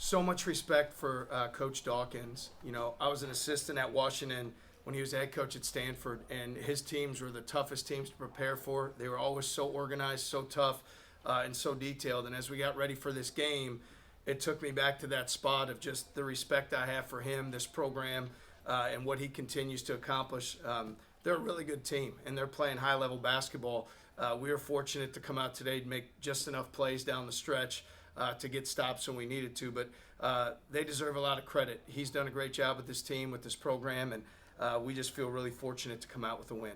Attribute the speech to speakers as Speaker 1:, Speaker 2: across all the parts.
Speaker 1: So much respect for Coach Dawkins. You know, I was an assistant at Washington when he was head coach at Stanford, and his teams were the toughest teams to prepare for. They were always so organized, so tough, and so detailed. And as we got ready for this game, it took me back to that spot of just the respect I have for him, this program, and what he continues to accomplish. They're a really good team, and they're playing high-level basketball. We were fortunate to come out today to make just enough plays down the stretch to get stops when we needed to, but they deserve a lot of credit. He's done a great job with this team, with this program, and we just feel really fortunate to come out with a win.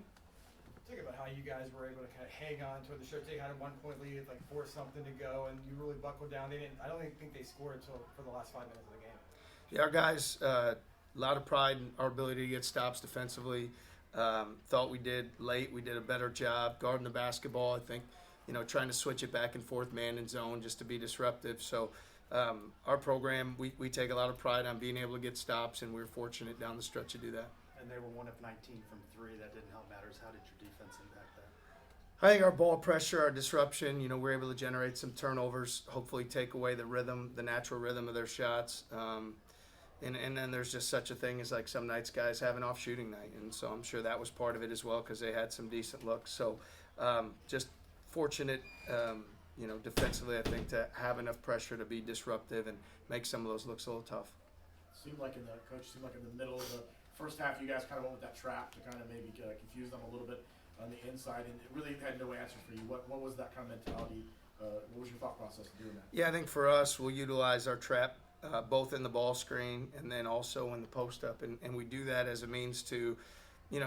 Speaker 2: Talk about how you guys were able to kind of hang on to the stretch. They had a 1-point lead, like forced something to go, and you really buckled down. They didn't. I don't even think they scored until for the last 5 minutes of the game.
Speaker 1: Yeah, our guys, a lot of pride in our ability to get stops defensively. Thought we did late. We did a better job guarding the basketball. I think, trying to switch it back and forth, man and zone, just to be disruptive. So our program, we take a lot of pride on being able to get stops, and we were fortunate down the stretch to do that.
Speaker 3: And they were 1 of 19 from 3. That didn't help matters. How did your defense impact that?
Speaker 1: I think our ball pressure, our disruption, we're able to generate some turnovers, hopefully take away the rhythm, the natural rhythm of their shots. And then there's just such a thing as like some nights guys have an off shooting night. And so I'm sure that was part of it as well because they had some decent looks. So just fortunate, defensively, I think, to have enough pressure to be disruptive and make some of those looks a little tough.
Speaker 4: Seemed like in the middle of the first half, you guys kind of went with that trap to kind of maybe confuse them a little bit on the inside, and it really had no answer for you. What was that kind of mentality? What was your thought process of doing that?
Speaker 1: Yeah, I think for us, we'll utilize our trap both in the ball screen and then also in the post up, and we do that as a means to,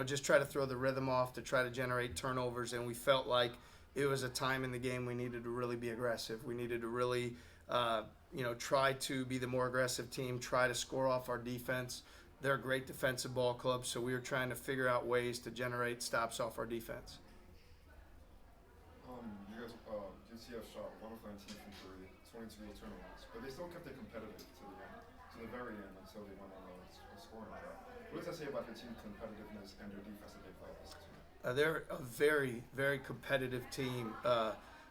Speaker 1: just try to throw the rhythm off, to try to generate turnovers. And we felt like it was a time in the game we needed to really be aggressive. We needed to really, try to be the more aggressive team, try to score off our defense. They're a great defensive ball club, so we were trying to figure out ways to generate stops off our defense.
Speaker 5: You guys, UCF shot 1 of 19 from 3, 22 real turnovers, but they still kept it competitive to the very end until they went on a scoring drought. What does that say about your team's competitiveness and your defensive development?
Speaker 1: They're a very, very competitive team.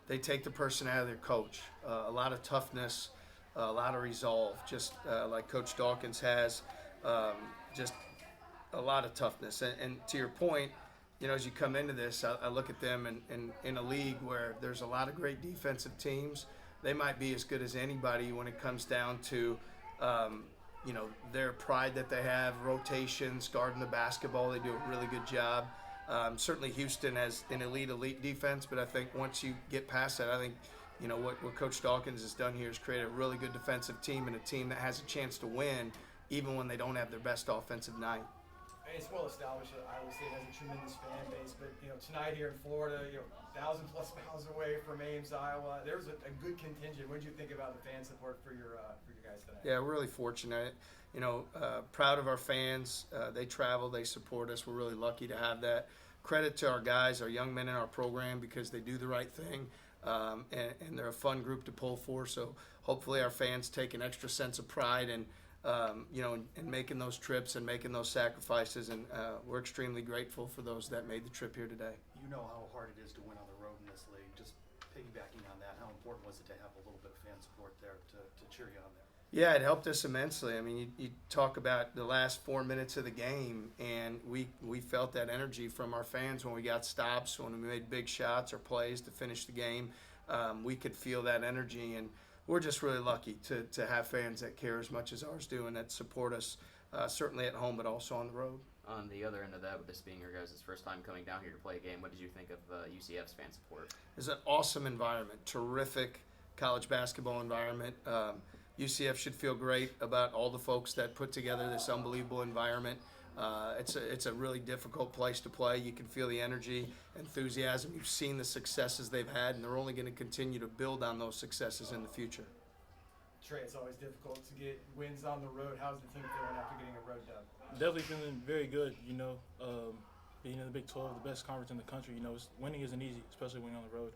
Speaker 1: They take the person out of their coach. A lot of toughness, a lot of resolve, just like Coach Dawkins has. Just a lot of toughness. And to your point, as you come into this, I look at them and in a league where there's a lot of great defensive teams, they might be as good as anybody when it comes down to, their pride that they have, rotations, guarding the basketball. They do a really good job. Certainly Houston has an elite defense, but I think once you get past that, I think, what Coach Dawkins has done here is create a really good defensive team and a team that has a chance to win even when they don't have their best offensive night.
Speaker 2: It's well established that Iowa State has a tremendous fan base, but tonight here in Florida, 1,000+ miles away from Ames, Iowa, there's a good contingent. What did you think about the fan support for your guys tonight?
Speaker 1: Yeah, we're really fortunate. Proud of our fans. They travel, they support us. We're really lucky to have that. Credit to our guys, our young men in our program, because they do the right thing, and they're a fun group to pull for. So hopefully our fans take an extra sense of pride and in making those trips and making those sacrifices, and we're extremely grateful for those that made the trip here today.
Speaker 3: You know how hard it is to win on the road in this league. Just piggybacking on that, how important was it to have a little bit of fan support there to cheer you on there?
Speaker 1: Yeah, it helped us immensely. I mean, you talk about the last 4 minutes of the game, and we felt that energy from our fans when we got stops, when we made big shots or plays to finish the game. We could feel that energy, and we're just really lucky to have fans that care as much as ours do and that support us, certainly at home but also on the road.
Speaker 6: On the other end of that, with this being your guys' first time coming down here to play a game, what did you think of UCF's fan support?
Speaker 1: It's an awesome environment, terrific college basketball environment. UCF should feel great about all the folks that put together this unbelievable environment. It's a really difficult place to play. You can feel the energy, enthusiasm. You've seen the successes they've had, and they're only going to continue to build on those successes in the future.
Speaker 2: Trey, it's always difficult to get wins on the road. How's the team feeling after getting a road dub?
Speaker 7: Definitely feeling very good. Being in the Big 12, the best conference in the country, winning isn't easy, especially when you're on the road.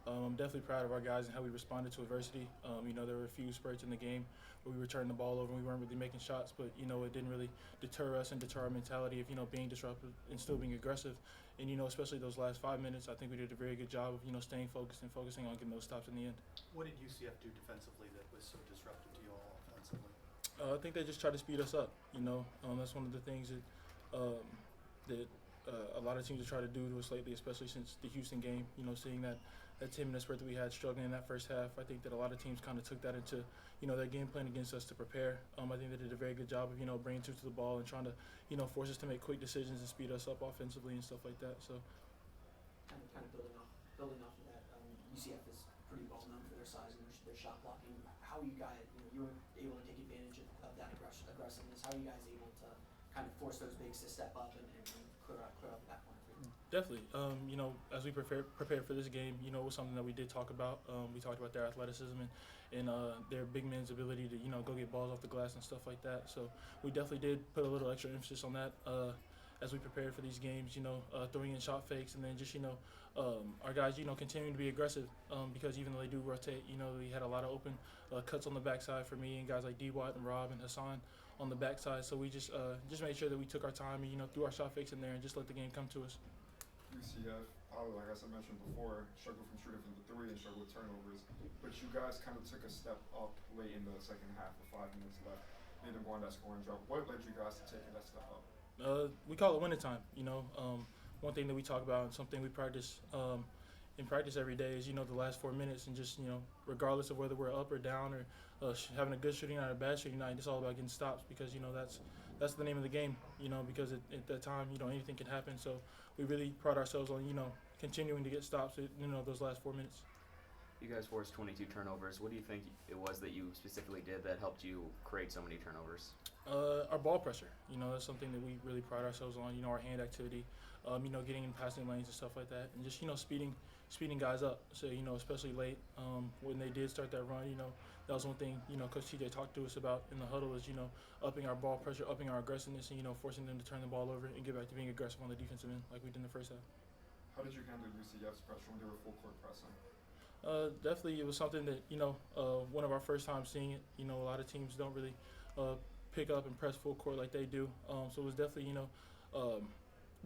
Speaker 7: I'm definitely proud of our guys and how we responded to adversity. There were a few spurts in the game where we were turning the ball over and we weren't really making shots, but, it didn't really deter us and deter our mentality of, being disruptive and still being aggressive. And, especially those last 5 minutes, I think we did a very good job of, staying focused and focusing on getting those stops in the end.
Speaker 3: What did UCF do defensively that was so disruptive to you all offensively?
Speaker 7: I think they just try to speed us up. That's one of the things that a lot of teams have tried to do to us lately, especially since the Houston game. Seeing that 10-minute spurt that we had struggling in that first half, I think that a lot of teams kind of took that into their game plan against us to prepare. I think they did a very good job of bringing two to the ball and trying to force us to make quick decisions and speed us up offensively and stuff like that. So.
Speaker 8: Kind of building off of that, UCF is pretty well known for their size and their shot blocking. How are you guys, you were able to take advantage of that aggressiveness. How are you guys able to kind of force those bigs to step up and clear up the back line for you?
Speaker 7: Definitely. As we prepared for this game, it was something that we did talk about. We talked about their athleticism and their big men's ability to go get balls off the glass and stuff like that. So we definitely did put a little extra emphasis on that as we prepared for these games. Throwing in shot fakes and then just our guys continuing to be aggressive because even though they do rotate, we had a lot of open cuts on the backside for me and guys like D-Watt and Rob and Hassan on the backside. So we just made sure that we took our time and threw our shot fakes in there and just let the game come to us.
Speaker 5: UCF, like I mentioned before, struggled from shooting from the three and struggled with turnovers. But you guys kind of took a step up late in the second half with 5 minutes left, made them go on that scoring drought. What led you guys to taking that step up?
Speaker 7: We call it winning time. One thing that we talk about and something we practice in practice every day is the last 4 minutes and just regardless of whether we're up or down or having a good shooting night or a bad shooting night, it's all about getting stops because that's the name of the game. Because at that time anything can happen. So we really pride ourselves on continuing to get stops at those last 4 minutes.
Speaker 6: You guys forced 22 turnovers. What do you think it was that you specifically did that helped you create so many turnovers?
Speaker 7: Our ball pressure. That's something that we really pride ourselves on. Our hand activity, getting in passing lanes and stuff like that, and just speeding guys up. So especially late when they did start that run, that was one thing Coach TJ talked to us about in the huddle is upping our ball pressure, upping our aggressiveness, and forcing them to turn the ball over and get back to being aggressive on the defensive end like we did in the first half.
Speaker 5: How did you handle UCF's pressure when they were full court pressing?
Speaker 7: Definitely, it was something that one of our first times seeing it. A lot of teams don't really pick up and press full court like they do. So it was definitely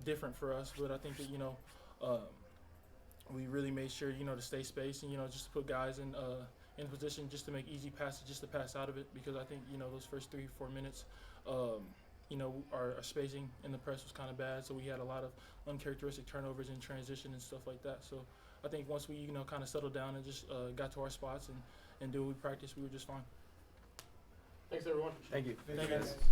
Speaker 7: different for us. But I think that we really made sure to stay spaced and just to put guys in position just to make easy passes, just to pass out of it. Because I think those first 3-4 minutes, our spacing in the press was kind of bad. So we had a lot of uncharacteristic turnovers in transition and stuff like that. So I think once we kind of settled down and just got to our spots and do what we practiced, we were just fine.
Speaker 4: Thanks, everyone.
Speaker 1: Thank you.
Speaker 7: Thank you.